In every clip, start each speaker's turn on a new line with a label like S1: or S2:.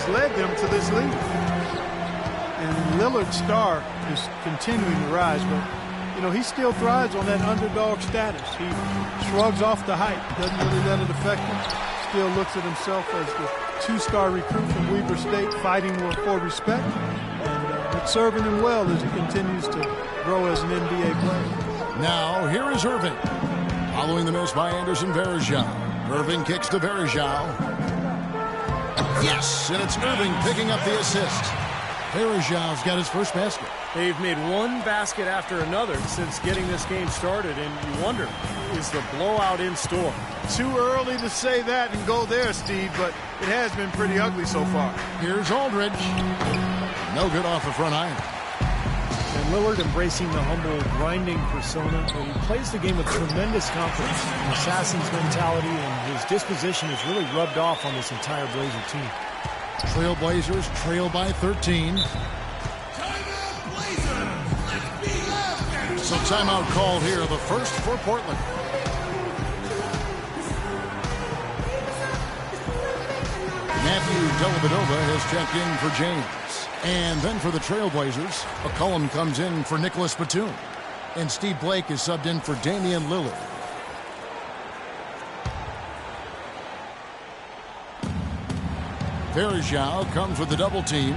S1: has led them to this lead. And Lillard's star is continuing to rise, but you know, he still thrives on that underdog status. He shrugs off the hype, doesn't really let it affect him, still looks at himself as the two-star recruit from Weber State, fighting for respect, and it's serving him well as he continues to grow as an NBA player.
S2: Now, here is Irving. Following the miss by Anderson Varejao. Irving kicks to Varejao. Yes, and it's Irving picking up the assist. Varejao's got his first basket.
S3: They've made one basket after another since getting this game started, and you wonder, is the blowout in store?
S1: Too early to say that and go there, Steve, but it has been pretty ugly so far.
S2: Here's Aldridge. No good off the front iron.
S3: And Lillard embracing the humble, grinding persona. He plays the game with tremendous confidence. An assassin's mentality and his disposition has really rubbed off on this entire Blazer team.
S2: Trailblazers trail by 13. So timeout called here, the first for Portland. Matthew Dellavedova has checked in for James. And then for the Trailblazers, McCollum comes in for Nicholas Batum. And Steve Blake is subbed in for Damian Lillard. Varejao comes with the double team.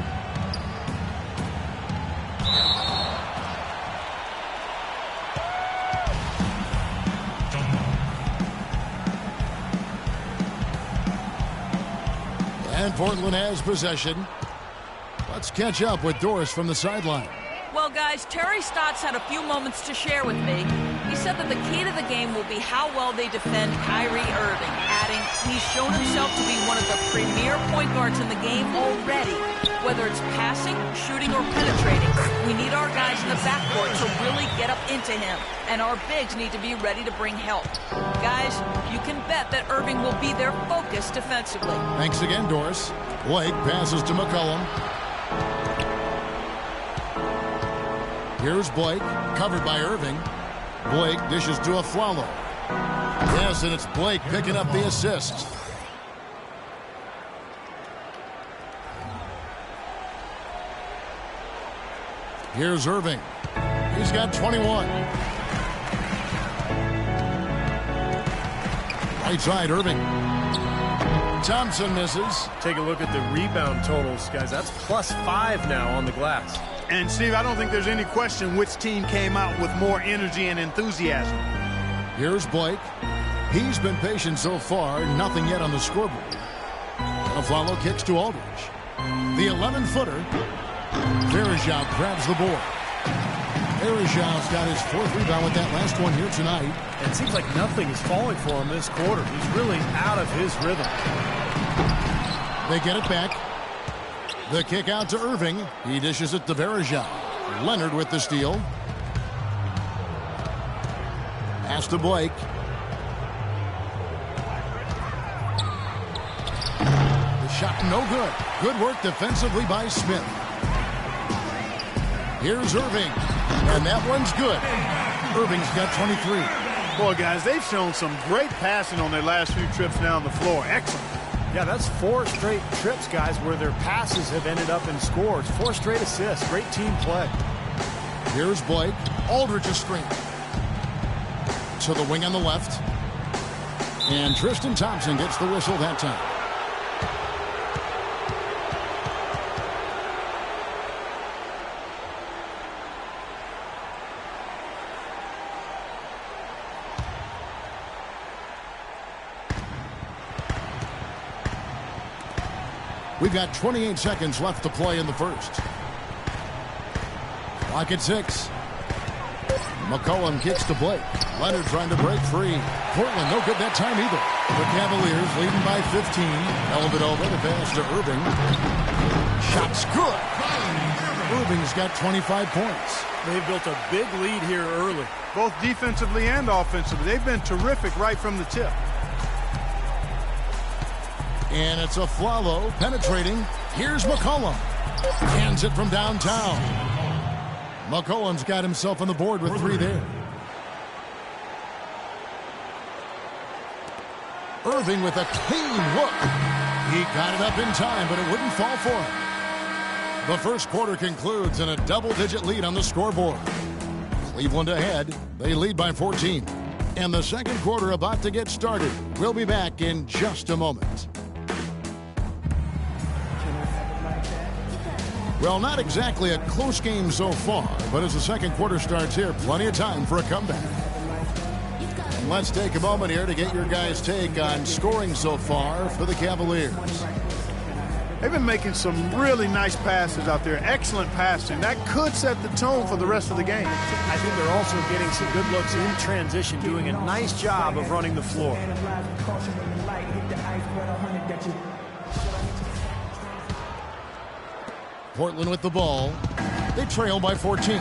S2: And Portland has possession. Let's catch up with Doris from the sideline.
S4: Well, guys, Terry Stotts had a few moments to share with me. He said that the key to the game will be how well they defend Kyrie Irving, adding he's shown himself to be one of the premier point guards in the game already. Whether it's passing, shooting, or penetrating, we need our guys in the backcourt to really get up into him, and our bigs need to be ready to bring help. Guys, you can bet that Irving will be their focus defensively.
S2: Thanks again, Doris. Blake passes to McCollum. Here's Blake, covered by Irving. Blake dishes to a Flalo. Yes, and it's Blake picking up the assist. Here's Irving. He's got 21. Right side, Irving. Thompson misses.
S3: Take a look at the rebound totals, guys. That's +5 now on the glass.
S1: And, Steve, I don't think there's any question which team came out with more energy and enthusiasm.
S2: Here's Blake. He's been patient so far. Nothing yet on the scoreboard. Aflalo kicks to Aldridge. The 11-footer. Varejao grabs the board. Varejao's got his 4th rebound with that last one here tonight.
S3: It seems like nothing is falling for him this quarter. He's really out of his rhythm.
S2: They get it back. The kick out to Irving. He dishes it to Varejao. Leonard with the steal. Pass to Blake. The shot no good. Good work defensively by Smith. Here's Irving. And that one's good. Irving's got 23.
S1: Boy, guys, they've shown some great passing on their last few trips down the floor. Excellent.
S3: Yeah, that's 4 straight trips, guys, where their passes have ended up in scores. 4 straight assists. Great team play.
S2: Here's Blake. Aldridge a screen. To the wing on the left. And Tristan Thompson gets the whistle that time. We've got 28 seconds left to play in the first. Clock at 6. McCollum kicks to Blake. Leonard trying to break free. Portland no good that time either. The Cavaliers leading by 15. Dellavedova the pass to Irving. Shot's good. Irving's got 25 points.
S3: They've built a big lead here early.
S1: Both defensively and offensively. They've been terrific right from the tip.
S2: And it's a Flalo penetrating. Here's McCollum. Hands it from downtown. McCollum's got himself on the board with 3 there. Irving with a clean look. He got it up in time, but it wouldn't fall for him. The first quarter concludes in a double-digit lead on the scoreboard. Cleveland ahead. They lead by 14. And the second quarter about to get started. We'll be back in just a moment. Well, not exactly a close game so far, but as the second quarter starts here, plenty of time for a comeback. And let's take a moment here to get your guys' take on scoring so far for the Cavaliers.
S1: They've been making some really nice passes out there. Excellent passing. That could set the tone for the rest of the game.
S3: I think they're also getting some good looks in transition, doing a nice job of running the floor.
S2: Portland with the ball. They trail by 14.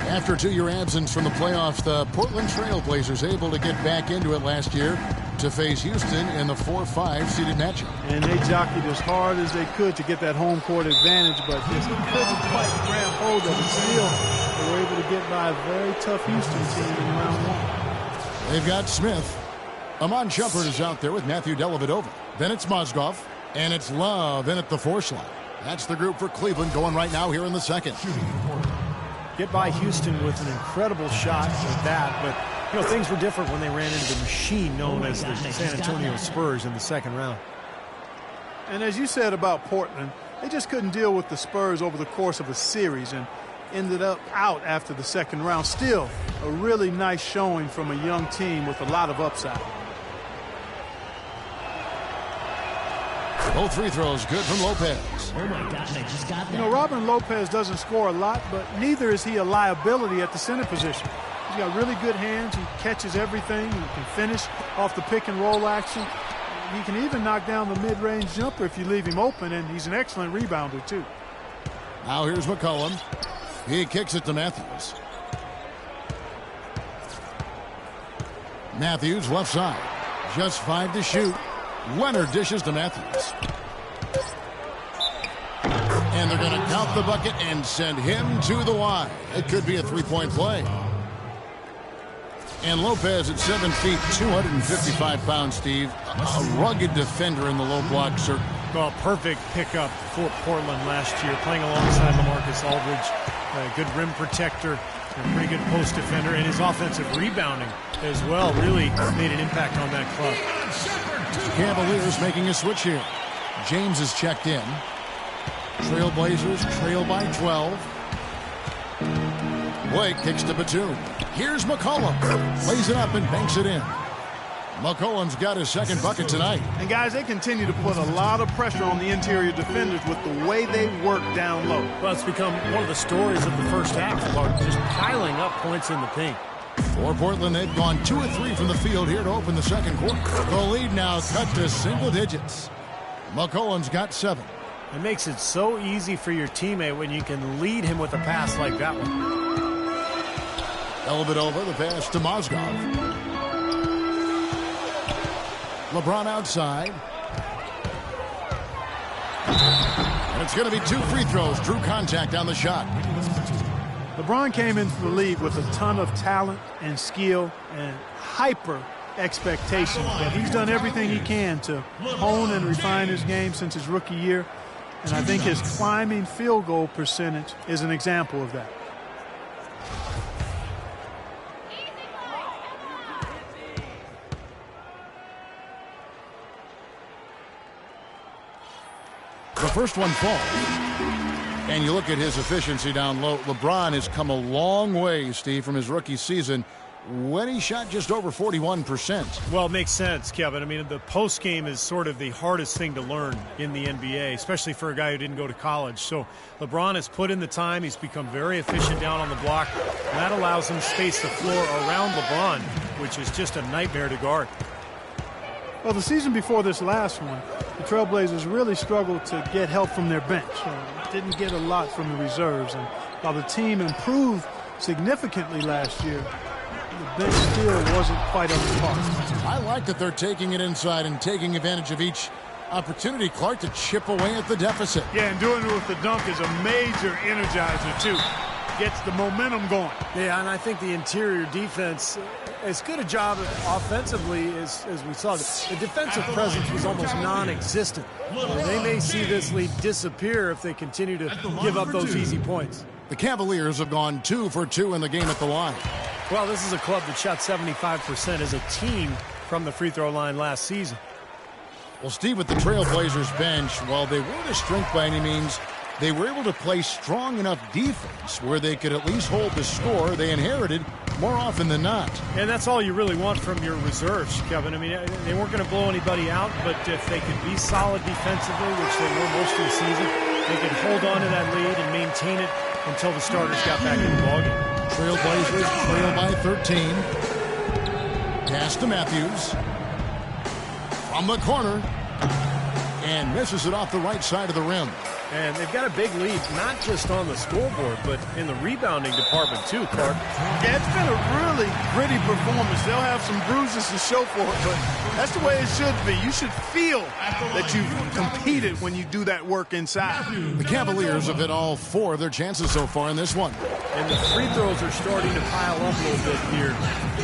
S2: After a 2-year absence from the playoffs, the Portland Trail Blazers able to get back into it last year to face Houston in the 4-5 seeded matchup.
S1: And they jockeyed as hard as they could to get that home court advantage, but just couldn't quite grab hold of it. Still, they were able to get by a very tough Houston team in round one.
S2: They've got Smith. Amon Shumpert is out there with Matthew Dellavedova. Then it's Mozgov, and it's Love in at the 4 slot. That's the group for Cleveland going right now here in the second.
S3: Get by Houston with an incredible shot at that, but you know, things were different when they ran into the machine known as the San Antonio Spurs in the second round.
S1: And as you said about Portland, they just couldn't deal with the Spurs over the course of a series and ended up out after the second round. Still, a really nice showing from a young team with a lot of upside.
S2: Both free throws good from Lopez.
S5: Oh my gosh, I just got that.
S1: You know, Robin Lopez doesn't score a lot, but neither is he a liability at the center position. He's got really good hands. He catches everything. He can finish off the pick and roll action. He can even knock down the mid-range jumper if you leave him open, and he's an excellent rebounder, too.
S2: Now here's McCollum. He kicks it to Matthews. Matthews left side. Just 5 to shoot. Leonard dishes to Matthews. And they're going to count the bucket and send him to the line. It could be a three-point play. And Lopez at 7 feet, 255 pounds, Steve. A rugged defender in the low block, certainly.
S3: Well, perfect pickup for Portland last year, playing alongside LaMarcus Aldridge. A good rim protector, a pretty good post defender, and his offensive rebounding as well really made an impact on that club.
S2: Cavaliers making a switch here. James is checked in. Trailblazers trail by 12. Blake kicks to Batum. Here's McCollum. Lays it up and banks it in. McCollum's got his second bucket tonight.
S1: And, guys, they continue to put a lot of pressure on the interior defenders with the way they work down low.
S3: Well, it's become one of the stories of the first half about just piling up points in the paint.
S2: For Portland, they've gone 2 of 3 from the field here to open the second quarter. The lead now cut to single digits. McCollum's got 7.
S3: It makes it so easy for your teammate when you can lead him with a pass like that one.
S2: Dellavedova, the pass to Mozgov. LeBron outside. And it's going to be 2 free throws. Drew contact on the shot.
S1: LeBron came into the league with a ton of talent and skill and hyper expectations, but he's done everything he can to hone and refine his game since his rookie year, and I think his climbing field goal percentage is an example of that.
S2: The first one falls. And you look at his efficiency down low. LeBron has come a long way, Steve, from his rookie season when he shot just over 41%.
S3: Well, it makes sense, Kevin. I mean, the post game is sort of the hardest thing to learn in the NBA, especially for a guy who didn't go to college. So LeBron has put in the time. He's become very efficient down on the block. And that allows him to space the floor around LeBron, which is just a nightmare to guard.
S1: Well, the season before this last one, the Trailblazers really struggled to get help from their bench. Didn't get a lot from the reserves. And while the team improved significantly last year, the bench still wasn't quite up to par.
S2: I like that they're taking it inside and taking advantage of each opportunity, Clark, to chip away at the deficit.
S1: Yeah, and doing it with the dunk is a major energizer, too. Gets the momentum going.
S3: Yeah, and I think the interior defense as good a job offensively as we saw. The defensive presence was almost non-existent. They may see this lead disappear if they continue to give up those easy points.
S2: The Cavaliers have gone 2 for 2 in the game at the line.
S3: Well, this is a club that shot 75% as a team from the free throw line last season.
S2: Well, Steve, with the Trailblazers bench, while they weren't a strength by any means, they were able to play strong enough defense where they could at least hold the score they inherited more often than not.
S3: And that's all you really want from your reserves, Kevin. I mean, they weren't going to blow anybody out, but if they could be solid defensively, which they were most of the season, they could hold on to that lead and maintain it until the starters got back in the ballgame.
S2: Trailblazers trail by 13. Pass to Matthews. From the corner. And misses it off the right side of the rim.
S3: And they've got a big lead, not just on the scoreboard, but in the rebounding department too, Clark.
S1: Yeah, it's been a really gritty performance. They'll have some bruises to show for it, but that's the way it should be. You should feel that you've competed when you do that work inside.
S2: The Cavaliers have hit all 4 of their chances so far in this one.
S3: And the free throws are starting to pile up a little bit here,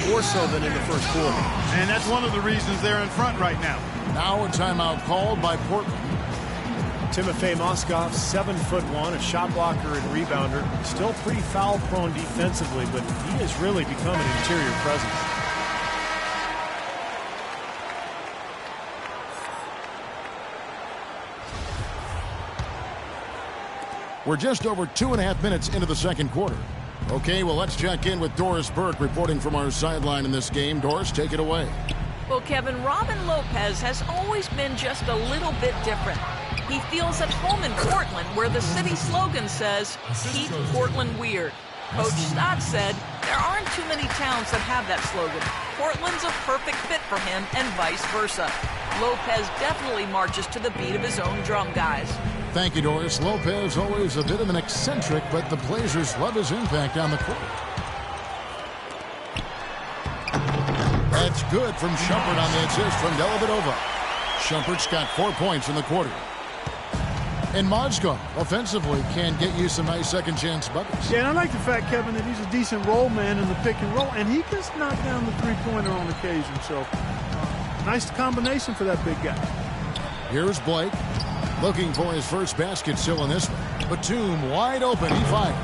S3: more so than in the first quarter.
S1: And that's one of the reasons they're in front right now.
S2: Now a timeout called by Portland.
S3: Timofey Mozgov, 7'1", a shot blocker and rebounder. Still pretty foul-prone defensively, but he has really become an interior presence.
S2: We're just over 2.5 minutes into the second quarter. Okay, well, let's check in with Doris Burke reporting from our sideline in this game. Doris, take it away.
S4: Well, Kevin, Robin Lopez has always been just a little bit different. He feels at home in Portland, where the city slogan says, "Keep Portland weird." Coach Stott said there aren't too many towns that have that slogan. Portland's a perfect fit for him and vice versa. Lopez definitely marches to the beat of his own drum, guys.
S2: Thank you, Doris. Lopez always a bit of an eccentric, but the Blazers love his impact on the court. That's good from Shumpert on the assist from Dellavedova. Shumpert's got 4 points in the quarter. And Mozgov, offensively, can get you some nice second-chance buckets.
S1: Yeah, and I like the fact, Kevin, that he's a decent roll man in the pick and roll, and he just knocked down the three-pointer on occasion. So, nice combination for that big guy.
S2: Here's Blake, looking for his first basket still in this one. Batum wide open, he fires.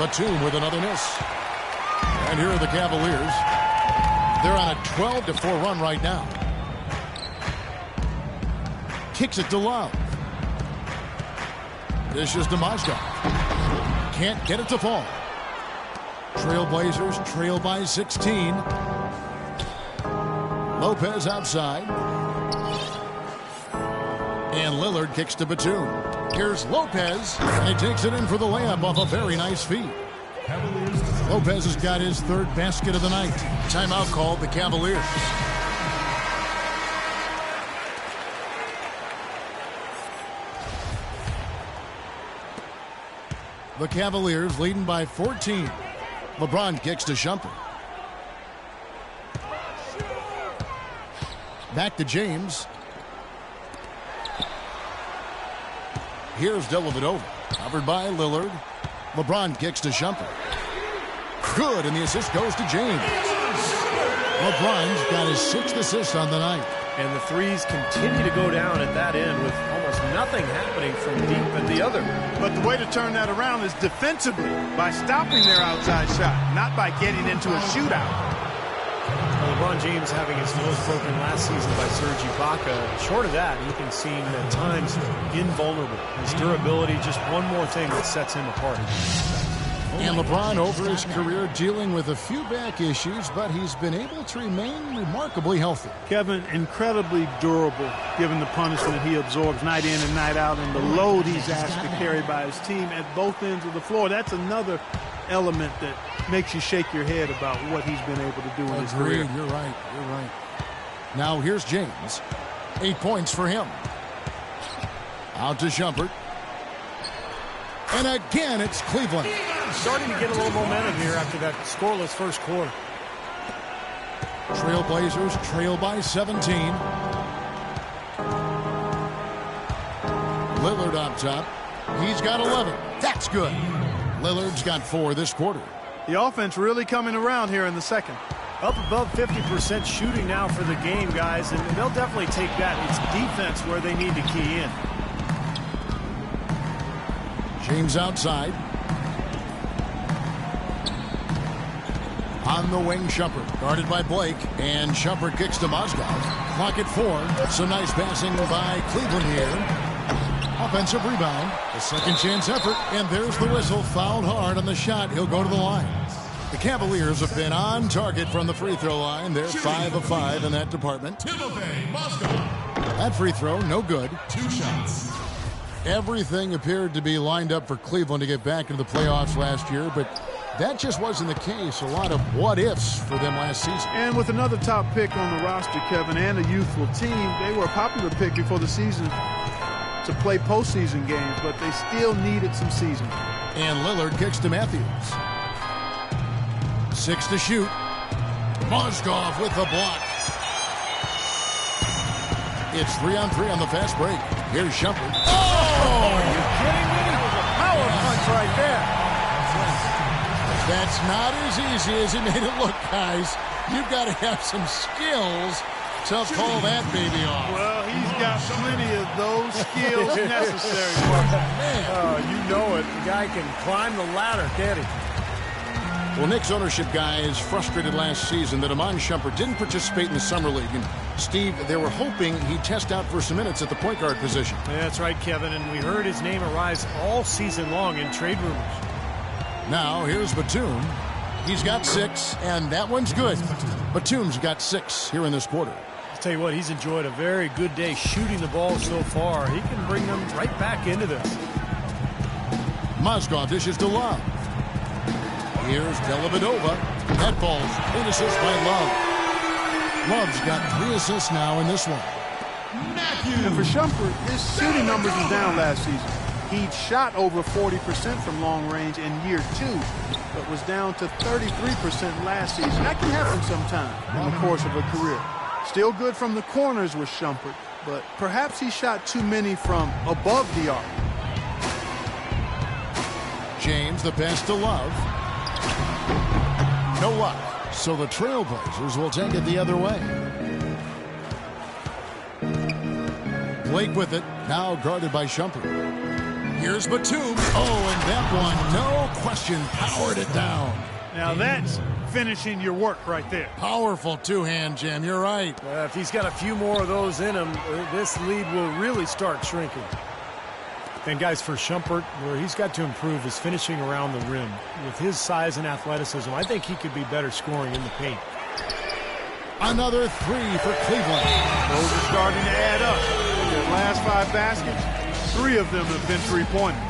S2: Batum with another miss. And here are the Cavaliers. They're on a 12-4 run right now. Kicks it to Love. Dishes to Mozgov. Can't get it to fall. Trailblazers trail by 16. Lopez outside. And Lillard kicks to Batum. Here's Lopez, and he takes it in for the layup off a very nice feed. Lopez has got his 3rd basket of the night. Timeout called the Cavaliers. The Cavaliers leading by 14. LeBron kicks to Shumpert. Back to James. Here's Dellavedova. Covered by Lillard. LeBron kicks to Shumpert. Good, and the assist goes to James. LeBron's got his 6th assist on the night.
S3: And the threes continue to go down at that end with almost nothing happening from deep at the other.
S1: But the way to turn that around is defensively, by stopping their outside shot, not by getting into a shootout.
S3: Well, LeBron James having his nose broken last season by Serge Ibaka. Short of that, he can seem at times invulnerable. His durability, just one more thing that sets him apart.
S2: And LeBron over his career dealing with a few back issues, but he's been able to remain remarkably healthy.
S1: Kevin, incredibly durable, given the punishment he absorbs night in and night out and the load he's asked to carry by his team at both ends of the floor. That's another element that makes you shake your head about what he's been able to do in his career.
S2: You're right. You're right. Now here's James. 8 points for him. Out to Shumpert. And again, it's Cleveland.
S3: Starting to get a little momentum here after that scoreless first quarter.
S2: Trailblazers trail by 17. Lillard up top. He's got 11. That's good. Lillard's got 4 this quarter.
S1: The offense really coming around here in the second.
S3: Up above 50% shooting now for the game, guys, and they'll definitely take that. It's defense where they need to key in.
S2: James outside. On the wing, Shumpert, guarded by Blake, and Shumpert kicks to Mozgov. Clock at 4. Some nice passing by Cleveland here. Offensive rebound, a second chance effort, and there's the whistle. Fouled hard on the shot. He'll go to the line. The Cavaliers have been on target from the free throw line. They're 5 of 5 in that department. That free throw, no good.
S6: 2 shots.
S2: Everything appeared to be lined up for Cleveland to get back into the playoffs last year, but that just wasn't the case. A lot of what-ifs for them last season.
S1: And with another top pick on the roster, Kevin, and a youthful team, they were a popular pick before the season to play postseason games, but they still needed some seasoning.
S2: And Lillard kicks to Matthews. 6 to shoot. Mozgov with the block. It's 3-on-3 on the fast break. Here's Shumpert.
S3: Oh, are you kidding me? It was a power punch right there.
S2: That's not as easy as he made it look, guys. You've got to have some skills to pull that baby off.
S1: Well, he's got plenty of those skills necessary for him.
S3: Oh, you know it. The guy can climb the ladder, can't he?
S2: Well, Knicks ownership guys frustrated last season that Iman Shumpert didn't participate in the Summer League. And, Steve, they were hoping he'd test out for some minutes at the point guard position.
S3: Yeah, that's right, Kevin. And we heard his name arise all season long in trade rumors.
S2: Now, here's Batum. He's got 6, and that one's good. Batum's got 6 here in this quarter.
S3: I'll tell you what, he's enjoyed a very good day shooting the ball so far. He can bring them right back into this.
S2: Mozgov dishes to Love. Here's Dellavedova. That ball's an assist by Love. Love's got 3 assists now in this one.
S1: And for Shumpert, his shooting numbers was down last season. He'd shot over 40% from long range in year 2, but was down to 33% last season. That can happen sometime in the course of a career. Still good from the corners with Shumpert, but perhaps he shot too many from above the arc.
S2: James, the pass to Love. No luck. So the Trailblazers will take it the other way. Blake with it, now guarded by Shumpert. Here's Batum. Oh, and that one, no question, powered it down.
S1: Now that's finishing your work right there.
S2: Powerful two-hand jam, you're right.
S3: If he's got a few more of those in him, this lead will really start shrinking. And guys, for Shumpert, where he's got to improve is finishing around the rim. With his size and athleticism, I think he could be better scoring in the paint.
S2: Another 3 for Cleveland.
S1: Those are starting to add up. Their last 5 baskets, 3 of them have been three-pointers.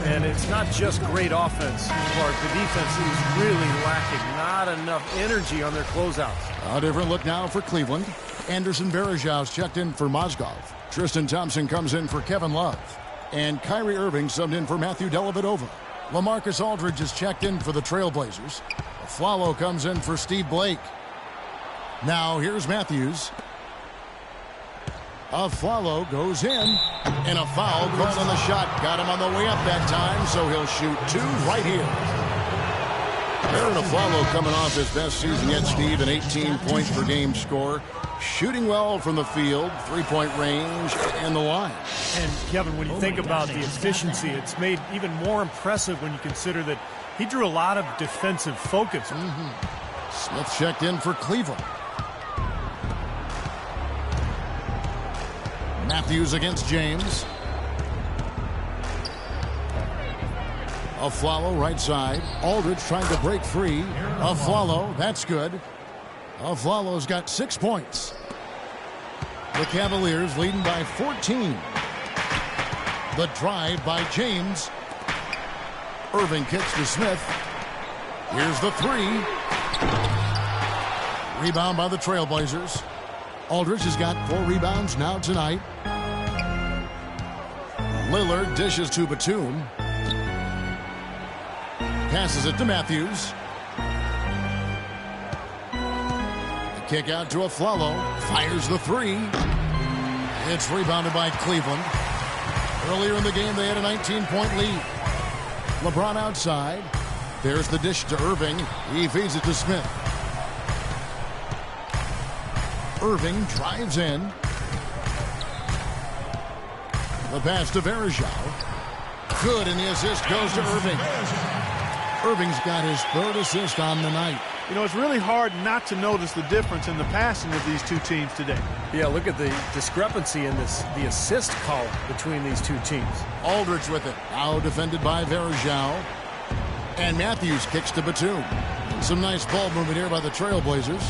S3: And it's not just great offense, Clark. The defense is really lacking. Not enough energy on their closeouts.
S2: A different look now for Cleveland. Anderson Varejau's checked in for Mozgov. Tristan Thompson comes in for Kevin Love. And Kyrie Irving subbed in for Matthew Dellavedova. LaMarcus Aldridge is checked in for the Trailblazers. Flalo comes in for Steve Blake. Now here's Matthews. Flalo goes in, and a foul called on the shot. Got him on the way up that time, so he'll shoot 2 right here. Aaron Flalo coming off his best season yet, Steve, an 18-point per game score. Shooting well from the field, 3-point range, and the line.
S3: And, Kevin, when you think about the efficiency, it's made even more impressive when you consider that he drew a lot of defensive focus.
S2: Smith checked in for Cleveland. Matthews against James. Flalo right side. Aldridge trying to break free. Flalo, that's good. Flalo's got 6 points. The Cavaliers leading by 14. The drive by James. Irving kicks to Smith. Here's the 3. Rebound by the Trailblazers. Aldridge has got 4 rebounds now tonight. Lillard dishes to Batum. Passes it to Matthews. The kick out to Flalo. Fires the 3. It's rebounded by Cleveland. Earlier in the game, they had a 19-point lead. LeBron outside. There's the dish to Irving. He feeds it to Smith. Irving drives in. The pass to Varejao. Good, and the assist goes to Irving. Irving's got his third assist on the night.
S1: You know, it's really hard not to notice the difference in the passing of these two teams today.
S3: Yeah, look at the discrepancy in the assist column between these two teams.
S2: Aldridge with it. Now defended by Varejao. And Matthews kicks to Batum. Some nice ball movement here by the Trailblazers.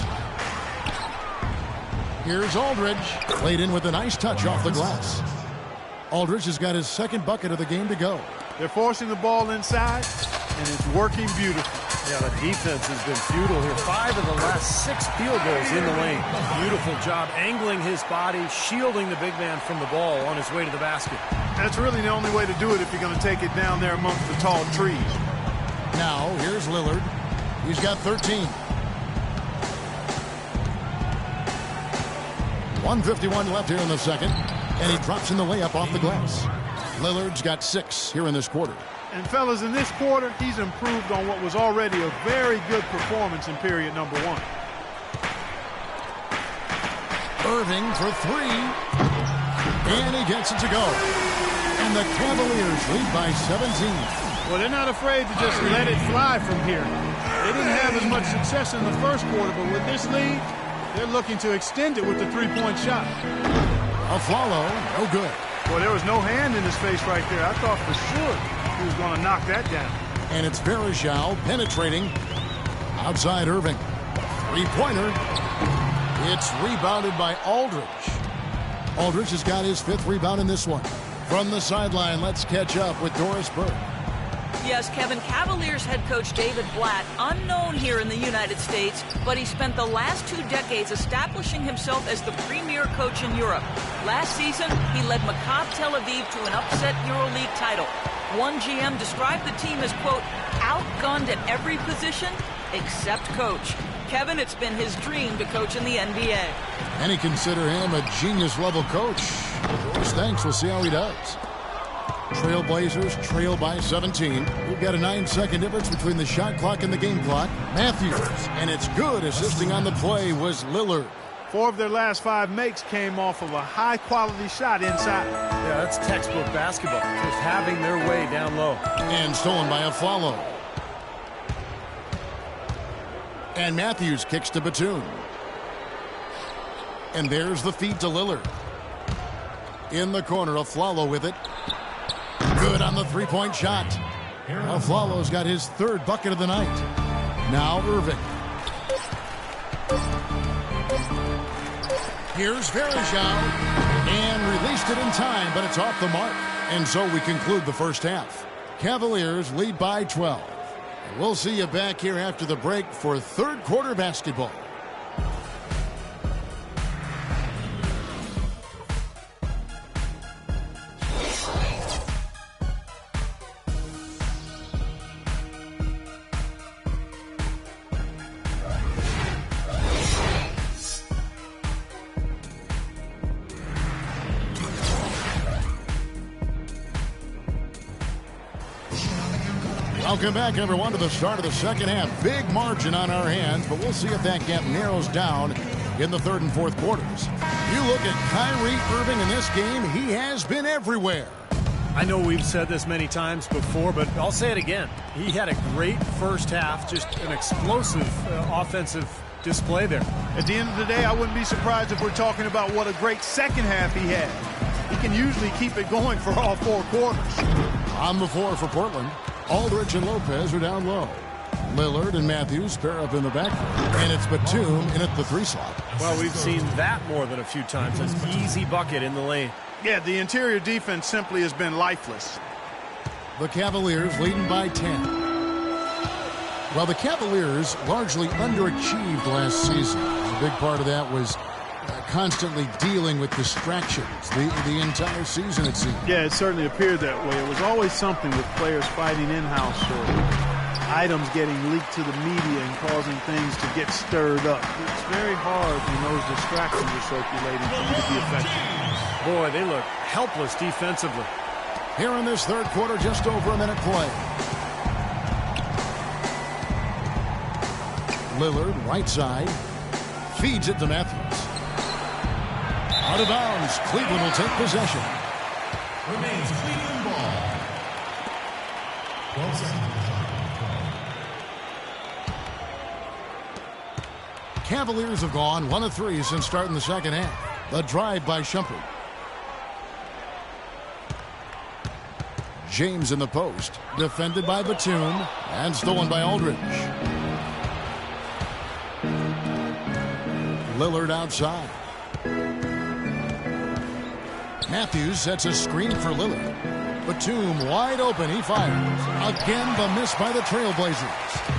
S2: Here's Aldridge. Laid in with a nice touch off the glass. Aldridge has got his second bucket of the game to go.
S1: They're forcing the ball inside, and it's working beautifully.
S3: Yeah, the defense has been futile here. 5 of the last 6 field goals in the lane. Beautiful job angling his body, shielding the big man from the ball on his way to the basket.
S1: That's really the only way to do it if you're going to take it down there amongst the tall trees.
S2: Now, here's Lillard. He's got 13. 1:51 left here in the second, and he drops in the layup off the glass. Lillard's got 6 here in this quarter.
S1: And fellas, in this quarter, he's improved on what was already a very good performance in period number 1.
S2: Irving for 3. And he gets it to go. And the Cavaliers lead by 17.
S1: Well, they're not afraid to just let it fly from here. They didn't have as much success in the first quarter, but with this lead, they're looking to extend it with the three-point shot.
S2: Afflalo, no good.
S1: Well, there was no hand in his face right there. I thought for sure he was going to knock that down.
S2: And it's Varejao penetrating outside Irving. Three-pointer. It's rebounded by Aldridge. Aldridge has got his 5th rebound in this one. From the sideline, let's catch up with Doris Burke.
S4: Yes, Kevin, Cavaliers head coach David Blatt, unknown here in the United States, but he spent the last 2 decades establishing himself as the premier coach in Europe. Last season, he led Maccabi Tel Aviv to an upset EuroLeague title. One GM described the team as, quote, outgunned at every position except coach. Kevin, it's been his dream to coach in the NBA.
S2: Many consider him a genius-level coach. Doris thinks we'll see how he does. Trailblazers trail by 17. We've got a 9-second difference between the shot clock and the game clock. Matthews, and it's good. Assisting on the play was Lillard.
S1: 4 of their last 5 makes came off of a high-quality shot inside.
S3: Yeah, that's textbook basketball. Just having their way down low.
S2: And stolen by Afflalo. And Matthews kicks to Batum. And there's the feed to Lillard. In the corner, Afflalo with it. Good on the three-point shot. Afflalo's got his 3rd bucket of the night. Now Irving. Here's Varejao. And released it in time, but it's off the mark. And so we conclude the first half. Cavaliers lead by 12. We'll see you back here after the break for 3rd quarter basketball. Welcome back, everyone, to the start of the second half. Big margin on our hands, but we'll see if that gap narrows down in the 3rd and 4th quarters. You look at Kyrie Irving in this game, he has been everywhere.
S3: I know we've said this many times before, but I'll say it again. He had a great first half, just an explosive offensive display there.
S1: At the end of the day, I wouldn't be surprised if we're talking about what a great second half he had. He can usually keep it going for all 4 quarters.
S2: On the floor for Portland, Aldridge and Lopez are down low. Lillard and Matthews pair up in the back. And it's Batum in at the 3 slot.
S3: Well, we've seen that more than a few times. An easy bucket in the lane.
S1: Yeah, the interior defense simply has been lifeless.
S2: The Cavaliers leading by 10. Well, the Cavaliers largely underachieved last season. A big part of that was constantly dealing with distractions the entire season, it seemed.
S1: Yeah, it certainly appeared that way. It was always something with players fighting in-house or items getting leaked to the media and causing things to get stirred up. It's very hard when those distractions are circulating for you to be effective.
S3: Boy, they look helpless defensively.
S2: Here in this 3rd quarter, just over a minute play. Lillard, right side, feeds it to Matthews. Out of bounds. Cleveland will take possession.
S6: Remains Cleveland ball. 12 seconds.
S2: Cavaliers have gone 1 of 3 since starting the second half. The drive by Shumpert. James in the post. Defended by Batum. And stolen by Aldridge. Lillard outside. Matthews sets a screen for Lillard. Batum wide open. He fires. Again, the miss by the Trailblazers.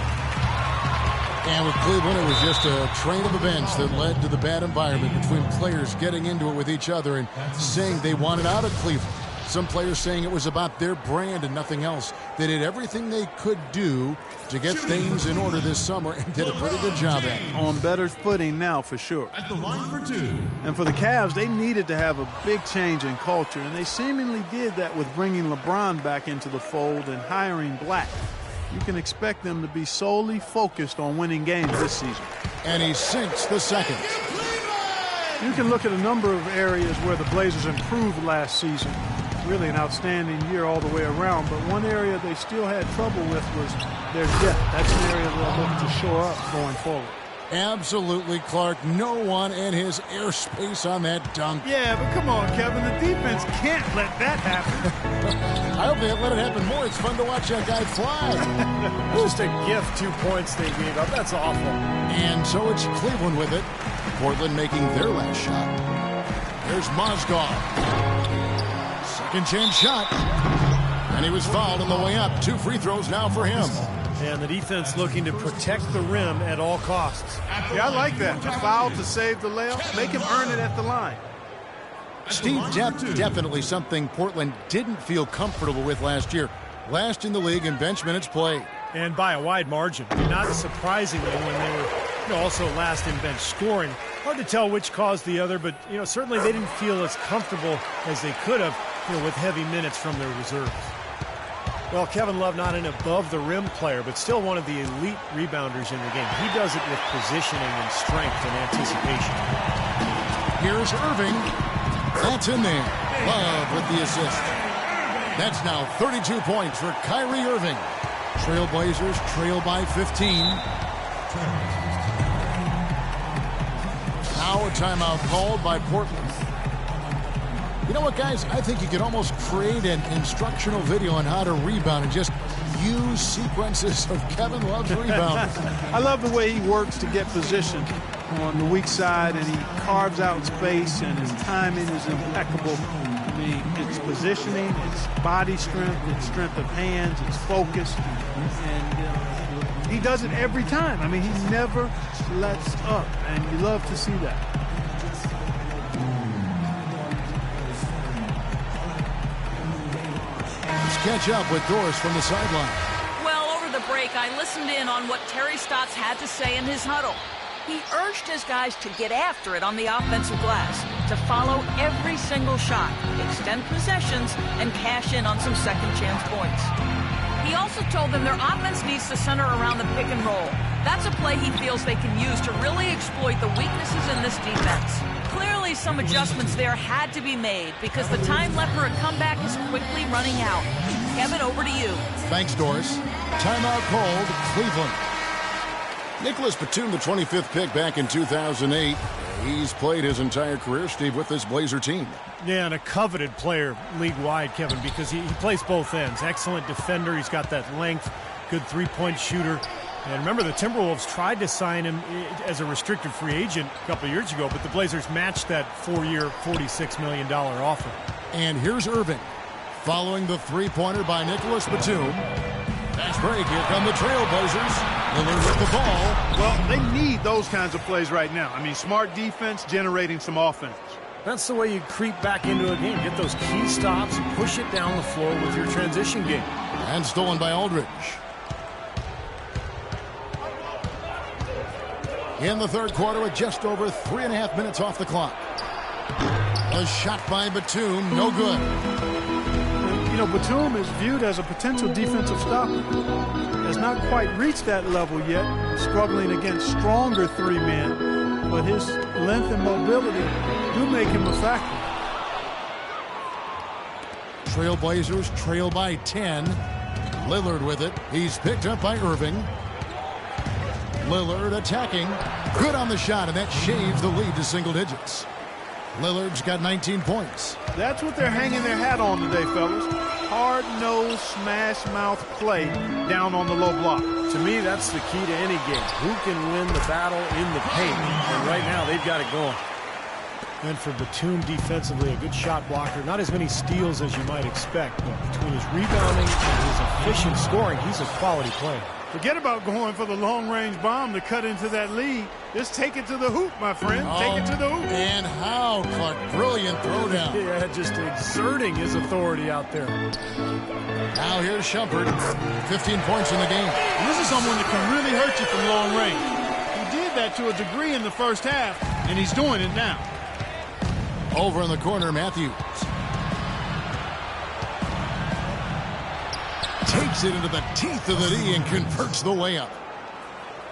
S2: And with Cleveland, it was just a train of events that led to the bad environment between players getting into it with each other and saying they wanted out of Cleveland. Some players saying it was about their brand and nothing else. They did everything they could do to get things in order this summer and did a pretty good job at it.
S1: On better footing now, for sure.
S6: At the line for 2.
S1: And for the Cavs, they needed to have a big change in culture, and they seemingly did that with bringing LeBron back into the fold and hiring Black. You can expect them to be solely focused on winning games this season.
S2: And he sinks the second.
S1: You can look at a number of areas where the Blazers improved last season. Really an outstanding year all the way around, but one area they still had trouble with was their depth. That's an area they're looking to shore up going forward.
S2: Absolutely, Clark. No one in his airspace on that dunk.
S1: Yeah, but come on, Kevin. The defense can't let that happen.
S2: I hope they let it happen more. It's fun to watch that guy fly.
S3: Just a gift, 2 points they gave up. That's awful.
S2: And so it's Cleveland with it. Portland making their last shot. There's Mozgov. Second chance shot. And he was fouled on the way up. 2 free throws now for him.
S3: And the defense looking to protect the rim at all costs.
S1: Yeah, I like that. A foul to save the layup. Make him earn it at the line.
S2: Steve, depth definitely something Portland didn't feel comfortable with last year. Last in the league in bench minutes played.
S3: And by a wide margin. Not surprisingly when they were also last in bench scoring. Hard to tell which caused the other, but certainly they didn't feel as comfortable as they could have with heavy minutes from their reserves. Well, Kevin Love not an above-the-rim player, but still one of the elite rebounders in the game. He does it with positioning and strength and anticipation.
S2: Here's Irving. That's in there. Love with the assist. That's now 32 points for Kyrie Irving. Trailblazers trail by 15. Now a timeout called by Portland. You know what, guys? I think you could almost create an instructional video on how to rebound and just use sequences of Kevin Love's rebound.
S1: I love the way he works to get position on the weak side, and he carves out space, and his timing is impeccable. I mean, it's positioning, it's body strength, it's strength of hands, it's focus, and he does it every time. I mean, he never lets up, and you love to see that.
S2: Catch up with Doris from the sideline.
S4: Well, over the break, I listened in on what Terry Stotts had to say in his huddle. He urged his guys to get after it on the offensive glass, to follow every single shot, extend possessions, and cash in on some second-chance points. He also told them their offense needs to center around the pick and roll. That's a play he feels they can use to really exploit the weaknesses in this defense. Clearly, some adjustments there had to be made because the time left for a comeback is quickly running out. Kevin, over to you.
S2: Thanks, Doris. Timeout called, Cleveland. Nicholas Batum, the 25th pick back in 2008. He's played his entire career, Steve, with this Blazer team.
S3: Yeah, and a coveted player league-wide, Kevin, because he plays both ends. Excellent defender. He's got that length, good three-point shooter. And remember, the Timberwolves tried to sign him as a restricted free agent a couple of years ago, but the Blazers matched that 4-year, $46 million offer.
S2: And here's Irving, following the three-pointer by Nicholas Batum. Fast break, here come the Trailblazers. Lillard with the ball.
S1: Well, they need those kinds of plays right now. I mean, smart defense generating some offense.
S3: That's the way you creep back into a game. Get those key stops and push it down the floor with your transition game.
S2: And stolen by Aldridge. In the third quarter with just over 3.5 minutes off the clock. A shot by Batum, no good.
S1: You know, Batum is viewed as a potential defensive stopper. Has not quite reached that level yet, struggling against stronger three men, but his length and mobility do make him a factor.
S2: Trailblazers trail by 10. Lillard with it. He's picked up by Irving. Lillard attacking. Good on the shot, and that shaves the lead to single digits. Lillard's got 19 points.
S1: That's what they're hanging their hat on today, fellas. Hard-nosed, smash-mouth play down on the low block.
S3: To me, that's the key to any game. Who can win the battle in the paint? And right now, they've got it going. And for Batum defensively, a good shot blocker. Not as many steals as you might expect, but between his rebounding and his efficient scoring, he's a quality player.
S1: Forget about going for the long-range bomb to cut into that lead. Just take it to the hoop, my friend. Take it to the hoop.
S2: And how, Clark? Brilliant throwdown.
S3: Yeah, just exerting his authority out there.
S2: Now here's Shumpert. 15 points in the game.
S1: And this is someone that can really hurt you from long range. He did that to a degree in the first half, and he's doing it now.
S2: Over in the corner, Matthews. Takes it into the teeth of the D and converts the layup.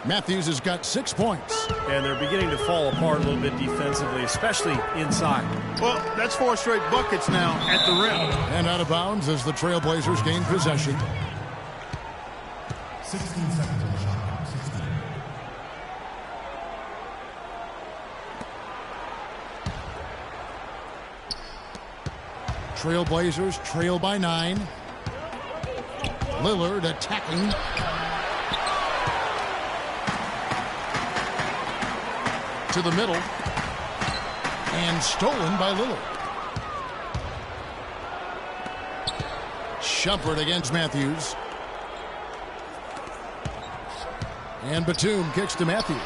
S2: Matthews has got 6 points.
S3: And they're beginning to fall apart a little bit defensively, especially inside.
S1: Well, that's 4 straight buckets now at the rim.
S2: And out of bounds as the Trailblazers gain possession.
S6: 16 seconds on the shot clock. 16.
S2: Trailblazers trail by 9. Lillard attacking. To the middle. And stolen by Lillard. Shumpert against Matthews. And Batum kicks to Matthews.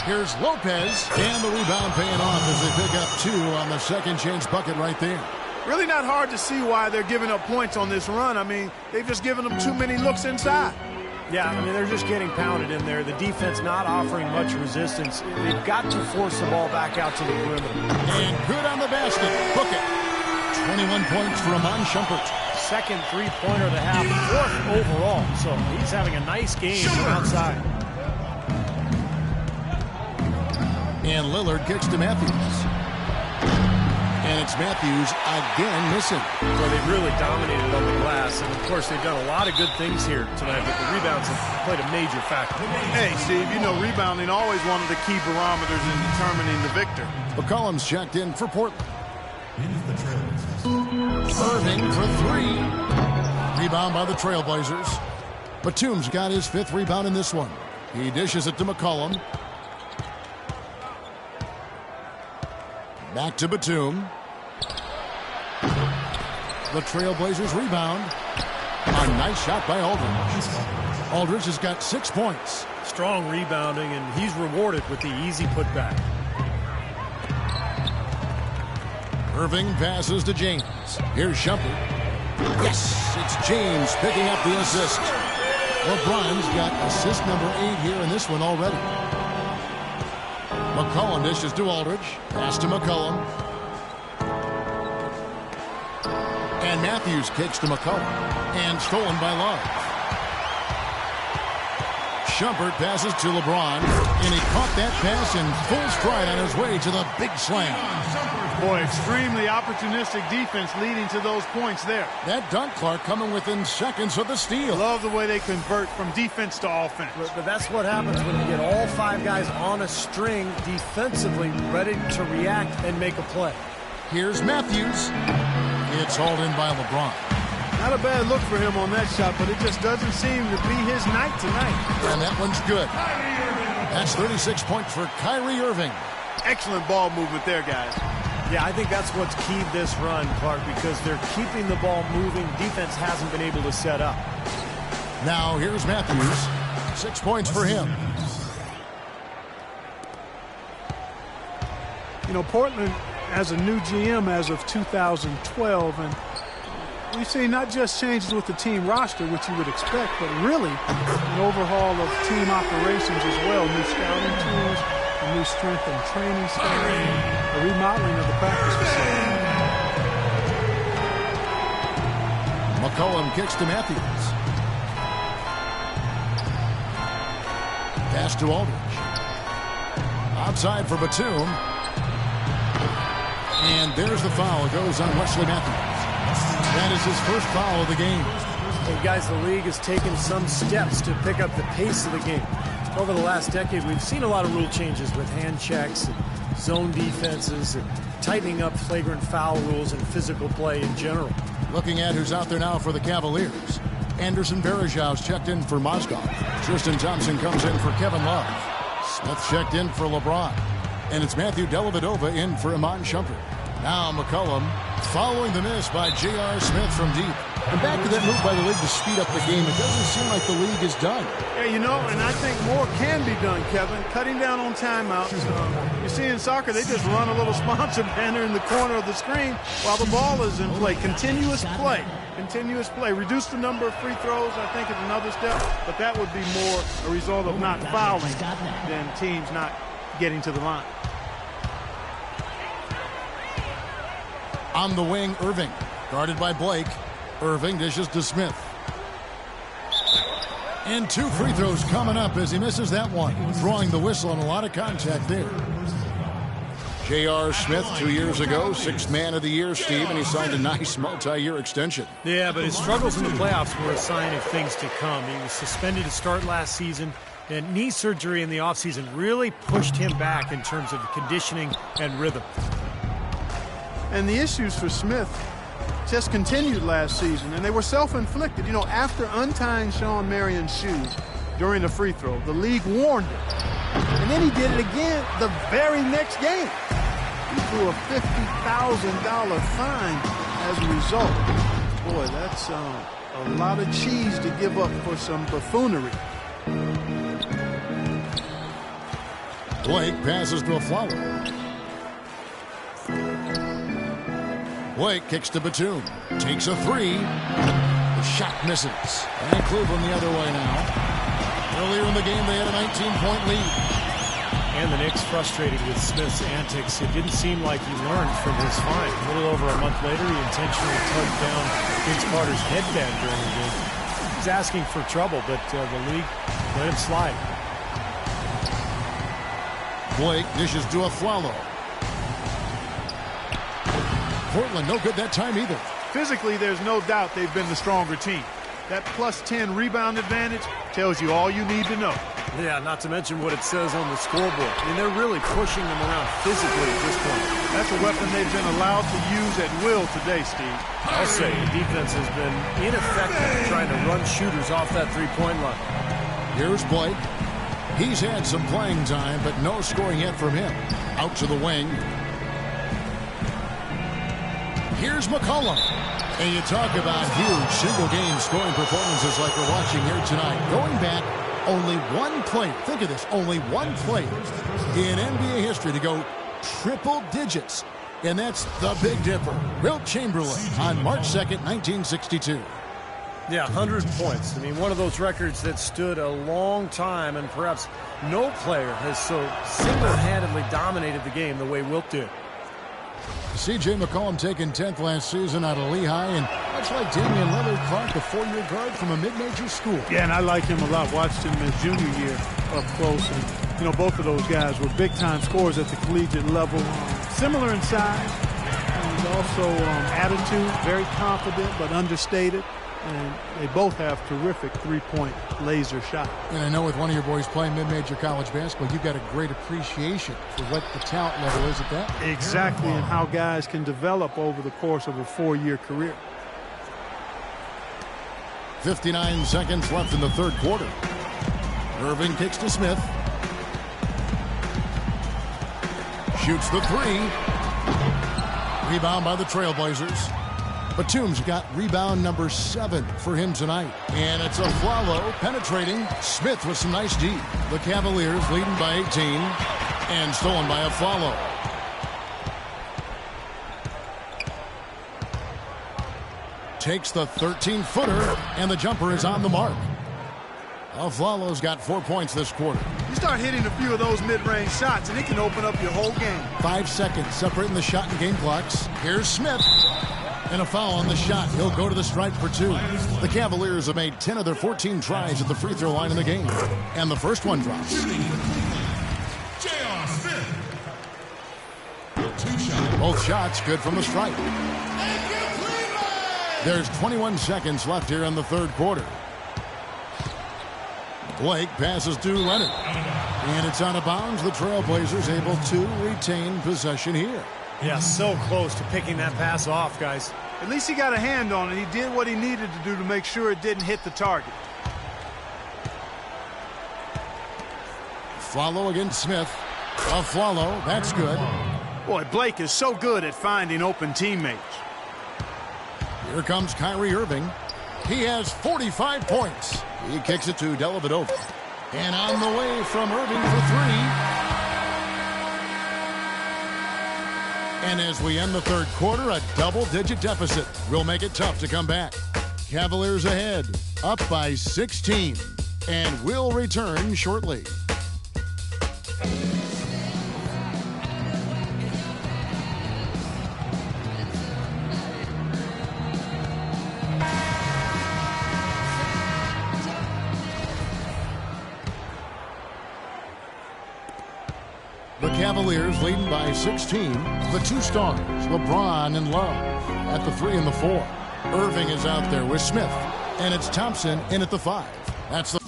S2: Here's Lopez. And the rebound paying off as they pick up 2 on the second chance bucket right there.
S1: Really not hard to see why they're giving up points on this run. I mean, they've just given them too many looks inside.
S3: Yeah, I mean, they're just getting pounded in there. The defense not offering much resistance. They've got to force the ball back out to the perimeter.
S2: And good on the basket. Book it. 21 points for Amon Shumpert.
S3: Second three-pointer of the half, 4th overall. So he's having a nice game from outside.
S2: And Lillard kicks to Matthews. And it's Matthews again missing.
S3: Well, they've really dominated on the glass. And, of course, they've done a lot of good things here tonight, but the rebounds have played a major factor.
S1: Hey, Steve, you know rebounding always one of the key barometers in determining the victor.
S2: McCollum's checked in for Portland.
S6: Into the Trailblazers.
S2: Irving for 3. Rebound by the Trailblazers. Batum's got his 5th rebound in this one. He dishes it to McCollum. Back to Batum. The Trailblazers rebound. A nice shot by Aldridge. Aldridge has got 6 points.
S3: Strong rebounding, and he's rewarded with the easy putback.
S2: Irving passes to James. Here's Shumpert. Yes, it's James picking up the assist. LeBron's got assist number 8 here in this one already. McCollum dishes to Aldridge. Pass to McCollum. And Matthews kicks to McCollum. And stolen by Love. Shumpert passes to LeBron. And he caught that pass in full stride on his way to the big slam.
S1: Boy, extremely opportunistic defense leading to those points there.
S2: That dunk, Clark, coming within seconds of the steal.
S1: Love the way they convert from defense to offense.
S3: But that's what happens when you get all 5 guys on a string defensively ready to react and make a play.
S2: Here's Matthews. It's hauled in by LeBron.
S1: Not a bad look for him on that shot, but it just doesn't seem to be his night tonight.
S2: And that one's good. That's 36 points for Kyrie Irving.
S1: Excellent ball movement there, guys.
S3: Yeah, I think that's what's keyed this run, Clark, because they're keeping the ball moving. Defense hasn't been able to set up.
S2: Now here's Matthews. 6 points for him.
S1: You know, Portland has a new GM as of 2012, and we've seen not just changes with the team roster, which you would expect, but really an overhaul of team operations as well. New scouting tools, a new strength and training staff, a remodeling of the practice facility.
S2: McCollum kicks to Matthews. Pass to Aldridge. outside for Batum. And there's the foul. It goes on Wesley Matthews. That is his first foul of the game.
S3: Well, guys, the league has taken some steps to pick up the pace of the game. Over the last decade, we've seen a lot of rule changes with hand checks and zone defenses and tightening up flagrant foul rules and physical play in general.
S2: Looking at who's out there now for the Cavaliers. Anderson Varejau's checked in for Mozgov. Tristan Thompson comes in for Kevin Love. Smith checked in for LeBron. And it's Matthew Dellavedova in for Iman Shumpert. Now McCollum following the miss by J.R. Smith from deep. And back to that move by the league to speed up the game. It doesn't seem like the league is done.
S1: Yeah, you know, and I think more can be done, Kevin. Cutting down on timeouts. You see in soccer, they just run a little sponsor banner in the corner of the screen while the ball is in play. Continuous play. Continuous play. Reduce the number of free throws, I think, is another step. But that would be more a result of not fouling than teams not getting to the line.
S2: On the wing, Irving. Guarded by Blake. Irving dishes to Smith. And 2 free throws coming up as he misses that one. Throwing the whistle and a lot of contact there. J.R. Smith 2 years ago, 6th man of the year, Steve, and he signed a nice multi-year extension.
S3: Yeah, but his struggles in the playoffs were a sign of things to come. He was suspended to start last season, and knee surgery in the offseason really pushed him back in terms of conditioning and rhythm.
S1: And the issues for Smith just continued last season, and they were self-inflicted. You know, after untying Sean Marion's shoes during the free throw, the league warned him. And then he did it again the very next game. He threw a $50,000 fine as a result. Boy, that's a lot of cheese to give up for some buffoonery.
S2: Blake passes to a Flower. Blake kicks to Batum. Takes a 3. The shot misses. And Cleveland the other way now. Earlier in the game, they had a 19-point lead.
S3: And the Knicks frustrated with Smith's antics. It didn't seem like he learned from his fine. A little over a month later, he intentionally tugged down Vince Carter's headband during the game. He's asking for trouble, but the league let him slide.
S2: Blake dishes to a Flalo. Portland no good that time either.
S1: Physically, there's no doubt they've been the stronger team. That plus 10 rebound advantage tells you all you need to know.
S3: Yeah, not to mention what it says on the scoreboard. I mean, they're really pushing them around physically at this point.
S1: That's a weapon they've been allowed to use at will today, Steve.
S3: I'll say the defense has been ineffective trying to run shooters off that three-point line.
S2: Here's Blake. He's had some playing time, but no scoring yet from him. Out to the wing. Here's McCollum. And you talk about huge single-game scoring performances like we're watching here tonight. Going back, only one player, think of this, only one player in NBA history to go triple digits. And that's the Big Dipper, Wilt Chamberlain, on March 2nd, 1962.
S3: Yeah, 100 points. I mean, one of those records that stood a long time, and perhaps no player has so single-handedly dominated the game the way Wilt did.
S2: C.J. McCollum taken 10th last season out of Lehigh, and much like Damian Lillard, Clark, a 4-year guard from a mid-major school.
S1: Yeah, and I like him a lot. Watched him his junior year up close, and you know, both of those guys were big-time scorers at the collegiate level. Similar in size, and also attitude, very confident but understated. And they both have terrific three-point laser shot.
S2: And I know with one of your boys playing mid-major college basketball, you've got a great appreciation for what the talent level is at that.
S1: Exactly, and how guys can develop over the course of a 4-year career.
S2: 59 seconds left in the third quarter. Irving kicks to Smith. Shoots the 3. Rebound by the Trailblazers. Batum's got rebound number 7 for him tonight. And it's a Flalo penetrating. Smith with some nice D. The Cavaliers leading by 18 and stolen by a Flalo. Takes the 13-footer, and the jumper is on the mark. Flalo's got 4 points this quarter.
S1: You start hitting a few of those mid-range shots, and it can open up your whole game.
S2: 5 seconds separating the shot and game clocks. Here's Smith. And a foul on the shot. He'll go to the stripe for 2. The Cavaliers have made 10 of their 14 tries at the free throw line in the game. And the first one drops.
S6: J.R. Smith.
S2: Both shots good from the stripe. There's 21 seconds left here in the third quarter. Blake passes to Leonard. And it's out of bounds. The Trailblazers able to retain possession here.
S3: Yeah, so close to picking that pass off, guys.
S1: At least he got a hand on it. He did what he needed to do to make sure it didn't hit the target.
S2: Follow against Smith. A follow. That's good.
S1: Boy, Blake is so good at finding open teammates.
S2: Here comes Kyrie Irving. He has 45 points. He kicks it to Dellavedova. And on the way from Irving for three. And as we end the third quarter, a double-digit deficit will make it tough to come back. Cavaliers ahead, up by 16. And will return shortly. The Cavaliers leading by 16. The two stars, LeBron and Love, at the 3 and the 4. Irving is out there with Smith. And it's Thompson in at the 5. That's the...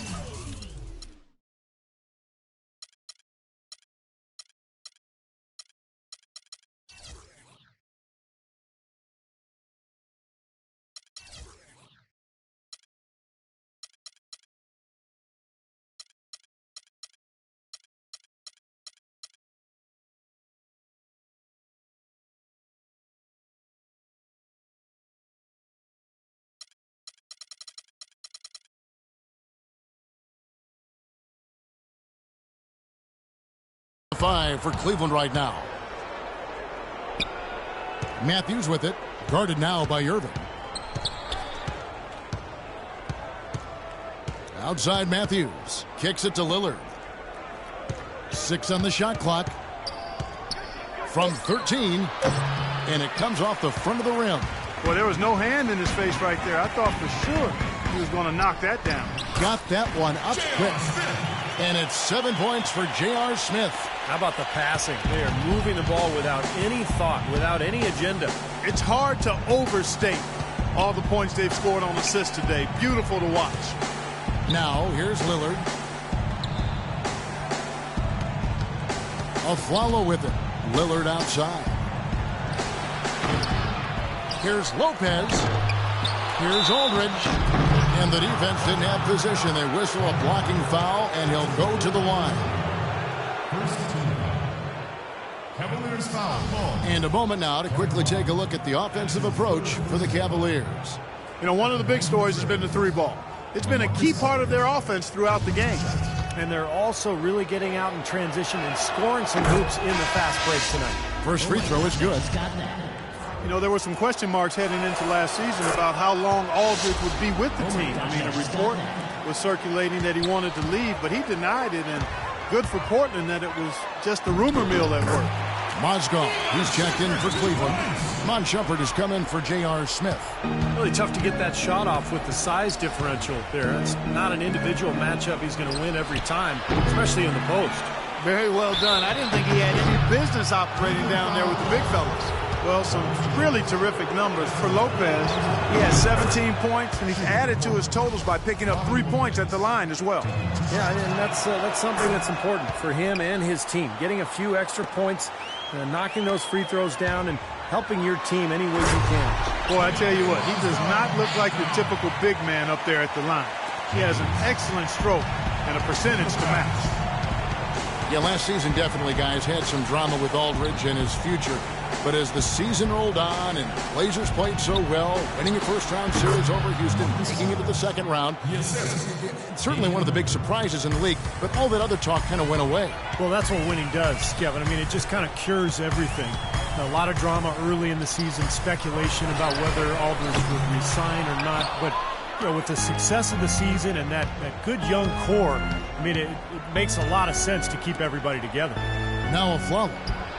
S2: Five for Cleveland right now. Matthews with it, guarded now by Irving. Outside Matthews, kicks it to Lillard. 6 on the shot clock. From 13, and it comes off the front of the rim.
S1: Well, there was no hand in his face right there. I thought for sure he was going to knock that down.
S2: Got that one up quick. And it's 7 points for J.R. Smith.
S3: How about the passing? They are moving the ball without any thought, without any agenda.
S1: It's hard to overstate all the points they've scored on assists today. Beautiful to watch.
S2: Now, here's Lillard. Afflalo with it. Lillard outside. Here's Lopez. Here's Aldridge. And the defense didn't have position. They whistle a blocking foul, and he'll go to the line.
S6: First team. Cavaliers foul. Ball.
S2: And a moment now to quickly take a look at the offensive approach for the Cavaliers.
S1: You know, one of the big stories has been the three ball. It's been a key part of their offense throughout the game.
S3: And they're also really getting out in transition and scoring some hoops in the fast break tonight.
S2: First free throw is good.
S1: You know, there were some question marks heading into last season about how long Aldridge would be with the team. I mean, a report was circulating that he wanted to leave, but he denied it, and good for Portland that it was just the rumor mill at work.
S2: Mozgov, he's checked in for Cleveland. Mon Shumpert has come in for J.R. Smith.
S3: Really tough to get that shot off with the size differential there. It's not an individual matchup he's going to win every time, especially in the post.
S1: Very well done. I didn't think he had any business operating down there with the big fellas. Well, some really terrific numbers for Lopez. He has 17 points, and he's added to his totals by picking up 3 points at the line as well.
S3: Yeah, and that's something that's important for him and his team. Getting a few extra points, knocking those free throws down, and helping your team any way you can.
S1: Boy, I tell you what, he does not look like your typical big man up there at the line. He has an excellent stroke and a percentage to match.
S2: Yeah, last season definitely, guys, had some drama with Aldridge and his future. But as the season rolled on and Blazers played so well, winning a first-round series over Houston, making it to the second round, certainly one of the big surprises in the league, but all that other talk kind of went away.
S3: Well, that's what winning does, Kevin. I mean, it just kind of cures everything. A lot of drama early in the season, speculation about whether Aldridge would resign or not, but you know, with the success of the season and that good young core, I mean, it makes a lot of sense to keep everybody together.
S2: Now Afflalo,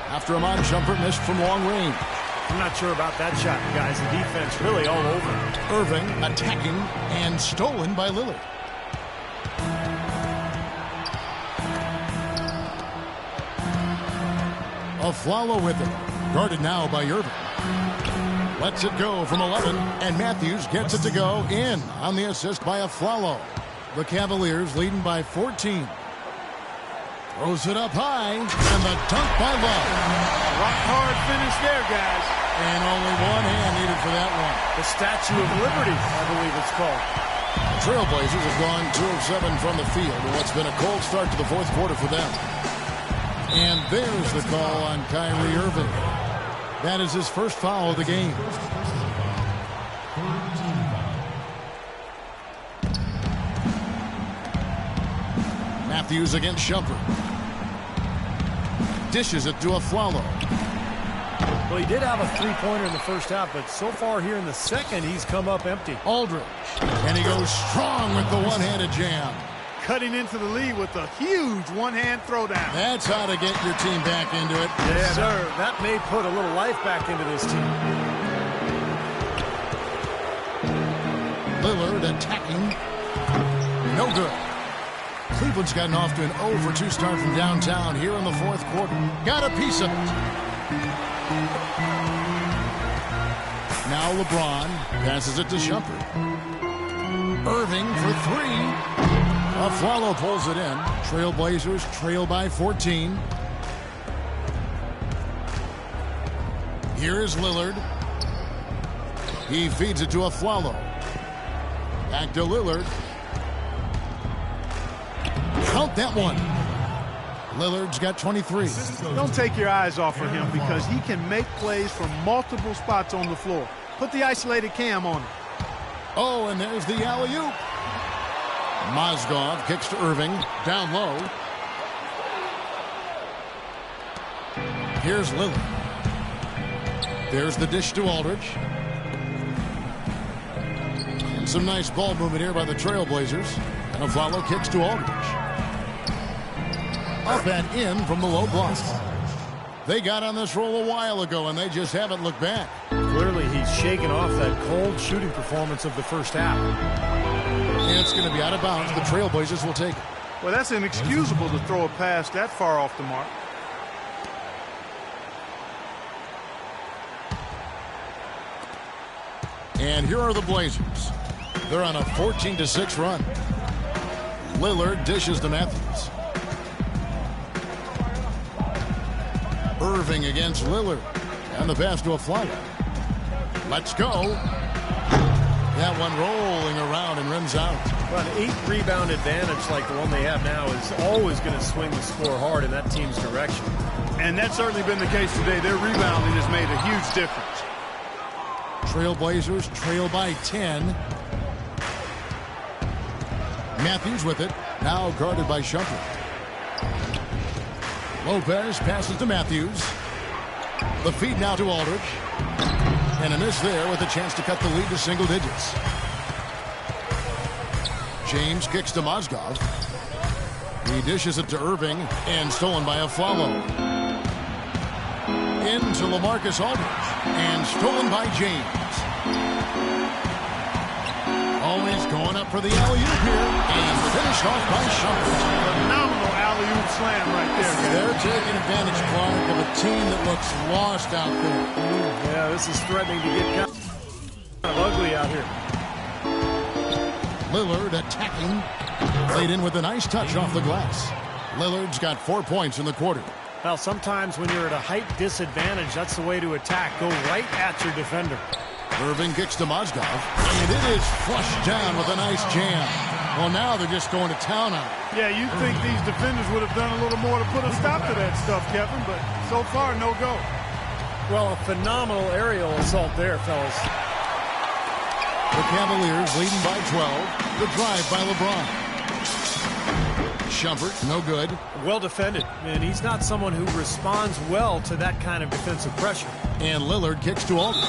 S2: after a Mon Shumpert missed from long range.
S3: I'm not sure about that shot, guys. The defense really all over.
S2: Irving attacking and stolen by Lillard. Afflalo with it. Guarded now by Irving. Lets it go from 11, and Matthews gets it to go in on the assist by Aflalo. The Cavaliers leading by 14. Throws it up high, and the dunk by Love.
S1: Rock hard finish there, guys.
S2: And only one hand needed for that one.
S3: The Statue of Liberty, I believe it's called.
S2: The Trailblazers have gone 2 of 7 from the field in what's been a cold start to the fourth quarter for them. And there's the call on Kyrie Irving. That is his first foul of the game. Matthews against Shumpert. Dishes it to Aflalo.
S3: Well, he did have a three-pointer in the first half, but so far here in the second, he's come up empty.
S2: Aldridge. And he goes strong with the one-handed jam.
S1: Cutting into the lead with a huge one-hand throwdown.
S2: That's how to get your team back into it.
S3: Yeah, sir. That may put a little life back into this team.
S2: Lillard attacking. No good. Cleveland's gotten off to an 0-for-2 start from downtown here in the fourth quarter. Got a piece of it. Now LeBron passes it to Shumpert. Irving for 3. Aflalo pulls it in. Trailblazers trail by 14. Here is Lillard. He feeds it to Aflalo. Back to Lillard. Count that one. Lillard's got 23.
S1: Don't take your eyes off of him because he can make plays from multiple spots on the floor. Put the isolated cam on him.
S2: Oh, and there's the alley-oop. Mozgov kicks to Irving. Down low. Here's Lillard. There's the dish to Aldridge. And some nice ball movement here by the Trailblazers. And Aflalo kicks to Aldridge. Up and in from the low block. They got on this roll a while ago, and they just haven't looked back.
S3: Clearly, he's shaken off that cold shooting performance of the first half.
S2: And it's going to be out of bounds. The Trailblazers will take it.
S1: Well, that's inexcusable to throw a pass that far off the mark.
S2: And here are the Blazers. They're on a 14-6 run. Lillard dishes to Matthews. Irving against Lillard. And the pass to Aflalo. Let's go. That one rolling around and rims out.
S3: Well, an 8-rebound advantage like the one they have now is always going to swing the score hard in that team's direction.
S1: And that's certainly been the case today. Their rebounding has made a huge difference.
S2: Trailblazers trail by 10. Matthews with it. Now guarded by Shumpert. Lopez passes to Matthews. The feed now to Aldridge. And a miss there with a chance to cut the lead to single digits. James kicks to Mozgov. He dishes it to Irving and stolen by Aflalo. Into LaMarcus Aldridge and stolen by James. Always going up for the alley-oop here and finished off by Shumpert.
S1: Phenomenal alley-oop slam right there, guys.
S2: They're taking advantage, Clark, of a team that looks lost out there.
S3: Yeah, this is threatening to get kind of ugly out here.
S2: Lillard attacking. Laid in with a nice touch off the glass. Lillard's got 4 points in the quarter.
S3: Well, sometimes when you're at a height disadvantage, that's the way to attack. Go right at your defender.
S2: Irving kicks to Mozgov, and it is flushed down with a nice jam. Well, now they're just going to town on it.
S1: Yeah, you'd think these defenders would have done a little more to put a stop to that stuff, Kevin, but so far, no go.
S3: Well, a phenomenal aerial assault there, fellas.
S2: The Cavaliers leading by 12. The drive by LeBron. Shumpert, no good.
S3: Well defended, and he's not someone who responds well to that kind of defensive pressure.
S2: And Lillard kicks to Aldridge.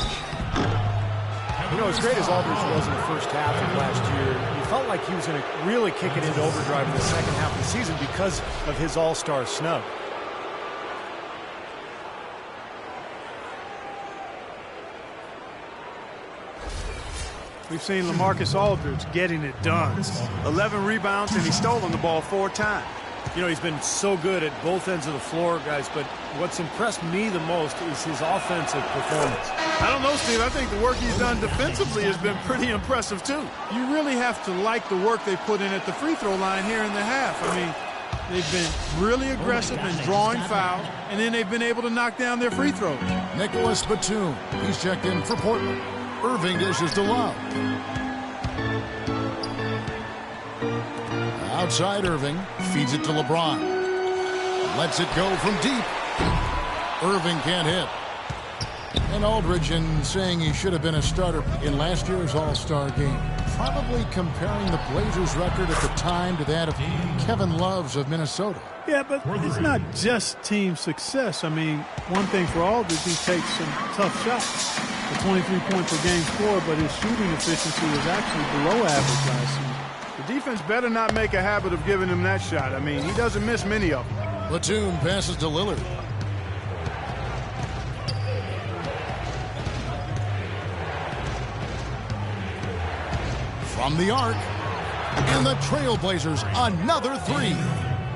S3: You know, as great as Aldridge was in the first half of last year, you felt like he was going to really kick it into overdrive in the second half of the season because of his all-star snub.
S1: We've seen LaMarcus Aldridge getting it done. 11 rebounds, and he's stolen the ball 4 times.
S3: You know, he's been so good at both ends of the floor, guys, but what's impressed me the most is his offensive performance.
S1: I don't know, Steve. I think the work he's done defensively has been pretty impressive, too. You really have to like the work they put in at the free throw line here in the half. I mean, they've been really aggressive in drawing fouls, and then they've been able to knock down their free throws.
S2: Nicholas Batum, he's checked in for Portland. Irving dishes to Love. Outside Irving, feeds it to LeBron. Lets it go from deep. Irving can't hit. And Aldridge, in saying he should have been a starter in last year's All-Star game, probably comparing the Blazers' record at the time to that of Kevin Love's of Minnesota.
S1: Yeah, but it's not just team success. I mean, one thing for Aldridge, he takes some tough shots. A 23-point-per-game score, but his shooting efficiency was actually below average last season. The defense better not make a habit of giving him that shot. I mean, he doesn't miss many of them.
S2: Batum passes to Lillard. From the arc. And the Trailblazers, another three.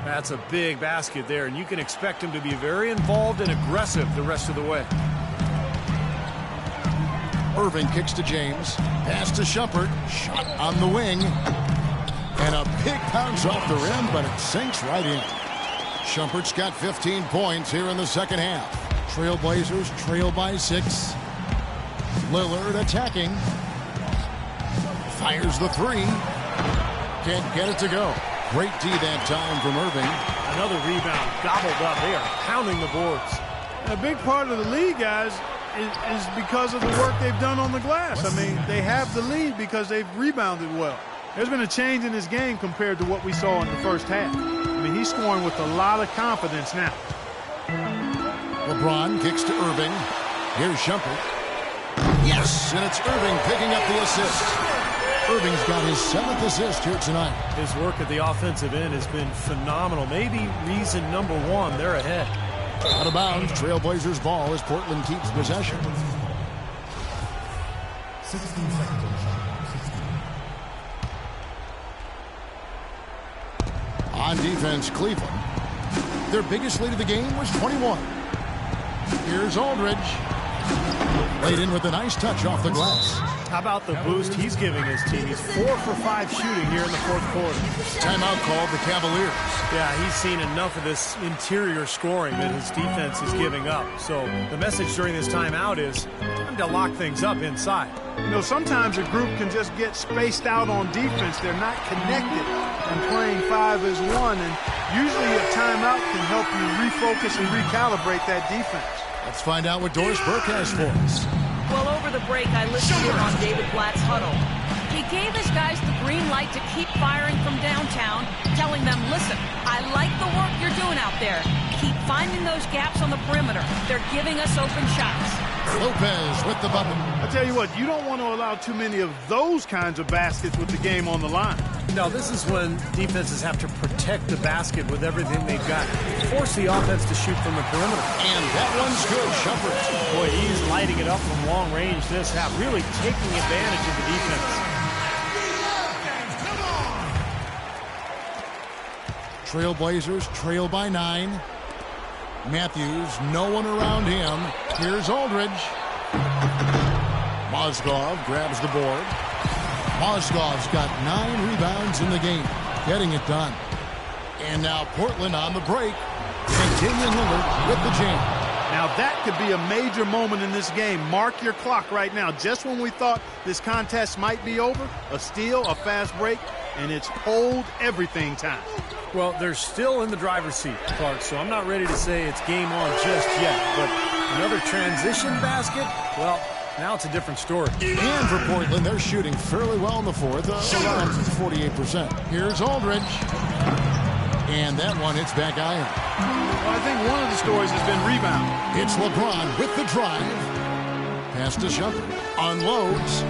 S3: That's a big basket there, and you can expect him to be very involved and aggressive the rest of the way.
S2: Irving kicks to James. Pass to Shumpert. Shot on the wing. And a big bounce off the rim, but it sinks right in. Shumpert's got 15 points here in the second half. Trailblazers trail by 6. Lillard attacking. Fires the three. Can't get it to go. Great D that time from Irving.
S3: Another rebound gobbled up. They are pounding the boards.
S1: A big part of the lead, guys, is because of the work they've done on the glass. I mean, they have the lead because they've rebounded well. There's been a change in his game compared to what we saw in the first half. I mean, he's scoring with a lot of confidence now.
S2: LeBron kicks to Irving. Here's Shumpert. Yes, and it's Irving picking up the assist. Irving's got his 7th assist here tonight.
S3: His work at the offensive end has been phenomenal. Maybe reason number one, they're ahead.
S2: Out of bounds, Trailblazers ball as Portland keeps possession.
S6: 16 seconds on shot.
S2: On defense, Cleveland. Their biggest lead of the game was 21. Here's Aldridge. Laid in with a nice touch off the glass.
S3: How about the boost he's giving his team? He's 4 for 5 shooting here in the fourth quarter.
S2: Timeout called the Cavaliers.
S3: Yeah, he's seen enough of this interior scoring that his defense is giving up. So the message during this timeout is time to lock things up inside.
S1: You know, sometimes a group can just get spaced out on defense. They're not connected and playing 5 as 1. And usually a timeout can help you refocus and recalibrate that defense.
S2: Let's find out what Doris Burke has for us.
S4: Well, over the break, I listened in on David Blatt's huddle. He gave his guys the green light to keep firing from downtown, telling them, listen, I like the work you're doing out there. Keep finding those gaps on the perimeter. They're giving us open shots.
S2: Lopez with the bubble.
S1: I tell you what, you don't want to allow too many of those kinds of baskets with the game on the line.
S3: No, this is when defenses have to protect the basket with everything they've got. Force the offense to shoot from the perimeter.
S2: And that one's good. Shumpert.
S3: Boy, he's lighting it up from long range this half, really taking advantage of the defense.
S2: Trailblazers trail by 9. Matthews, no one around him. Here's Aldridge. Mozgov grabs the board. Mozgov's got 9 rebounds in the game, getting it done. And now Portland on the break. And Damian Lillard with the jam.
S1: Now that could be a major moment in this game. Mark your clock right now. Just when we thought this contest might be over, a steal, a fast break, and it's hold everything time.
S3: Well, they're still in the driver's seat, Clark, so I'm not ready to say it's game on just yet. But another transition basket, well, now it's a different story.
S2: And for Portland, they're shooting fairly well in the fourth, around 48%. Here's Aldridge. And that one hits back iron.
S1: Well, I think one of the stories has been rebound.
S2: It's LeBron with the drive. Pass to Shumpert. Unloads.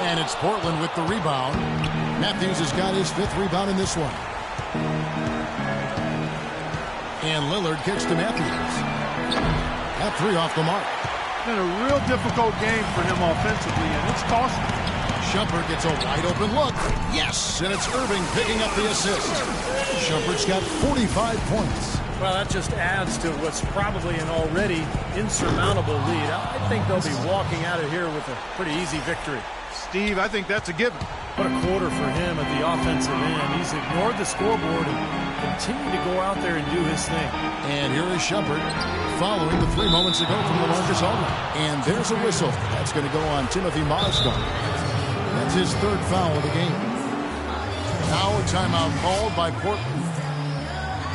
S2: And it's Portland with the rebound. Matthews has got his 5th rebound in this one. And Lillard kicks to Matthews. That 3 off the mark.
S1: It's been a real difficult game for him offensively, and it's costly.
S2: Shumpert gets a wide open look. Yes, and it's Irving picking up the assist. Shumpert's got 45 points.
S3: Well, that just adds to what's probably an already insurmountable lead. I think they'll be walking out of here with a pretty easy victory.
S1: Steve, I think that's a given.
S3: What a quarter for him at the offensive end. He's ignored the scoreboard and continued to go out there and do his thing.
S2: And here is Shumpert following the 3 moments ago from LaMarcus Aldridge. And there's a whistle. That's going to go on Timothy Moscow. That's his 3rd foul of the game. Now a timeout called by Portland.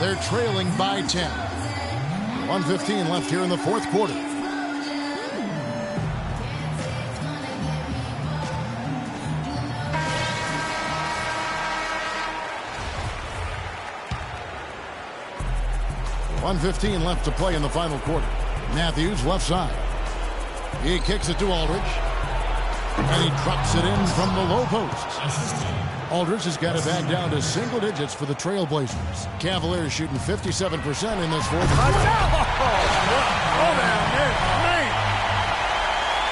S2: They're trailing by 10. 1:15 left here in the 4th quarter. .115 left to play in the final quarter. Matthews left side. He kicks it to Aldridge. And he drops it in from the low post. Aldridge has got it back down to single digits for the Trailblazers. Cavaliers shooting 57% in this 4th quarter.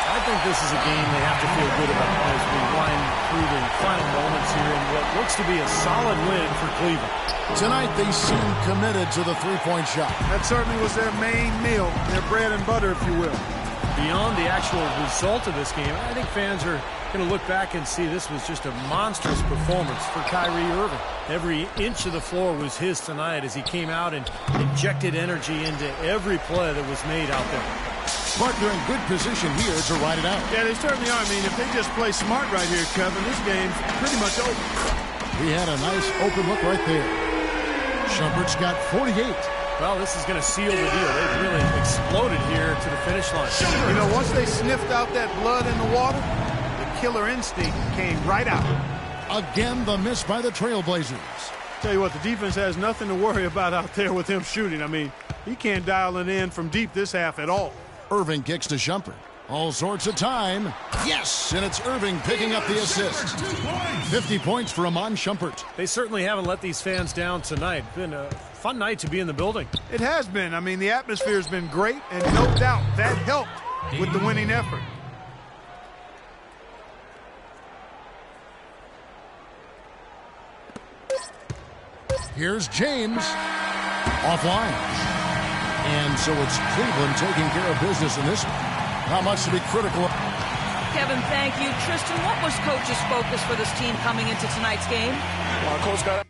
S3: I think this is a game they have to feel good about as we wind through the final moments here in what looks to be a solid win for Cleveland.
S2: Tonight they seem committed to the three-point shot.
S1: That certainly was their main meal, their bread and butter, if you will.
S3: Beyond the actual result of this game, I think fans are going to look back and see this was just a monstrous performance for Kyrie Irving. Every inch of the floor was his tonight as he came out and injected energy into every play that was made out there.
S2: But they're in good position here to ride it out.
S1: Yeah, they certainly are. I mean, if they just play smart right here, Kevin, this game's pretty much over.
S2: He had a nice open look right there. Shumpert's got 48.
S3: Well, this is going to seal the deal. They've really exploded here to the finish line.
S1: You know, once they sniffed out that blood in the water, the killer instinct came right out.
S2: Again, the miss by the Trailblazers.
S1: Tell you what, the defense has nothing to worry about out there with him shooting. I mean, he can't dial it in from deep this half at all.
S2: Irving kicks to Shumpert. All sorts of time. Yes, and it's Irving picking up the assist. 50 points for Iman Shumpert.
S3: They certainly haven't let these fans down tonight. Been a fun night to be in the building.
S1: It has been. I mean, the atmosphere has been great, and no doubt that helped with the winning effort.
S2: Here's James. Offline. And so it's Cleveland taking care of business in this one. Not much to be critical of.
S4: Kevin, thank you. Tristan, what was Coach's focus for this team coming into tonight's game?
S7: Coach got